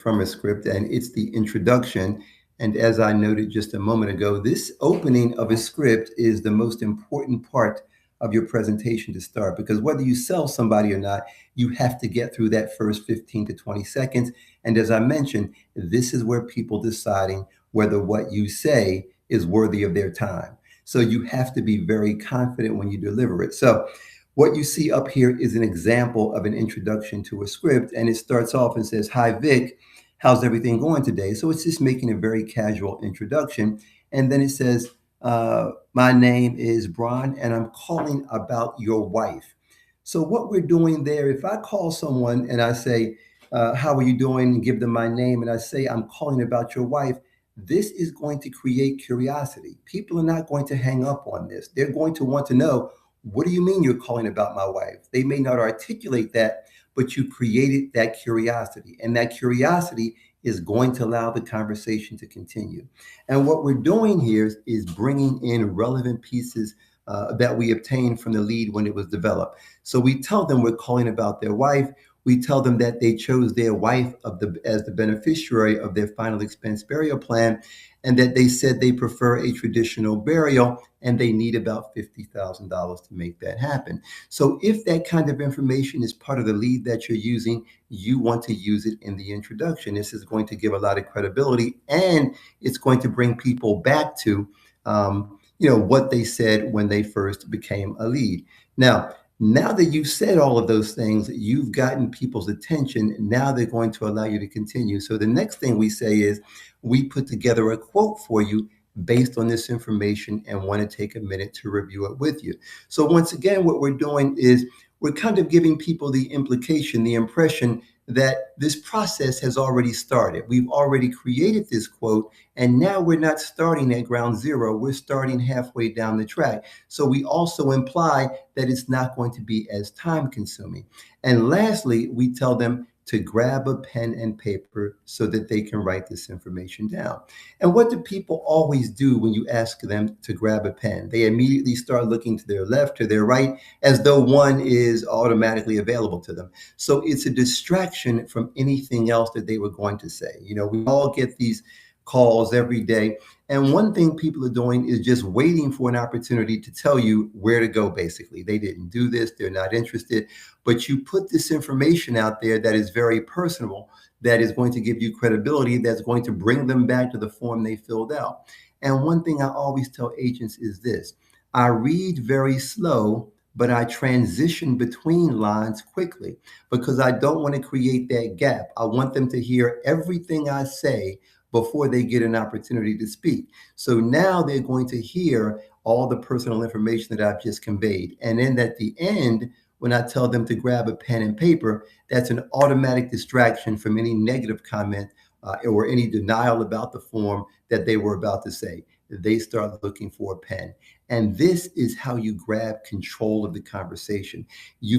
from a script, and it's the introduction. And as I noted just a moment ago, this opening of a script is the most important part of your presentation to start, because whether you sell somebody or not, you have to get through that first 15 to 20 seconds. And as I mentioned, this is where people deciding whether what you say is worthy of their time. So you have to be very confident when you deliver it. So what you see up here is an example of an introduction to a script, and it starts off and says, "Hi, Vic, how's everything going today?" So it's just making a very casual introduction. And then it says, "My name is Brian, and I'm calling about your wife." So what we're doing there, if I call someone and I say, "How are you doing?" and give them my name, and I say, "I'm calling about your wife," this is going to create curiosity. People are not going to hang up on this. They're going to want to know, what do you mean you're calling about my wife? They may not articulate that, but you created that curiosity. And that curiosity is going to allow the conversation to continue. And what we're doing here is bringing in relevant pieces that we obtained from the lead when it was developed. So we tell them we're calling about their wife. We tell them that they chose their wife as the beneficiary of their final expense burial plan, and that they said they prefer a traditional burial and they need about $50,000 to make that happen. So if that kind of information is part of the lead that you're using, you want to use it in the introduction. This is going to give a lot of credibility, and it's going to bring people back to what they said when they first became a lead. Now that you've said all of those things, you've gotten people's attention. Now they're going to allow you to continue. So the next thing we say is, we put together a quote for you based on this information and want to take a minute to review it with you. So once again, what we're doing is we're kind of giving people the implication, the impression that this process has already started. We've already created this quote, and now we're not starting at ground zero. We're starting halfway down the track. So we also imply that it's not going to be as time consuming. And lastly, we tell them to grab a pen and paper so that they can write this information down. And what do people always do when you ask them to grab a pen? They immediately start looking to their left, to their right, as though one is automatically available to them. So it's a distraction from anything else that they were going to say. We all get these calls every day. And one thing people are doing is just waiting for an opportunity to tell you where to go, basically. They didn't do this, they're not interested. But you put this information out there that is very personable, that is going to give you credibility, that's going to bring them back to the form they filled out. And one thing I always tell agents is this: I read very slow, but I transition between lines quickly, because I don't want to create that gap. I want them to hear everything I say before they get an opportunity to speak. So now they're going to hear all the personal information that I've just conveyed. And then at the end, when I tell them to grab a pen and paper, that's an automatic distraction from any negative comment or any denial about the form that they were about to say. They start looking for a pen. And this is how you grab control of the conversation. You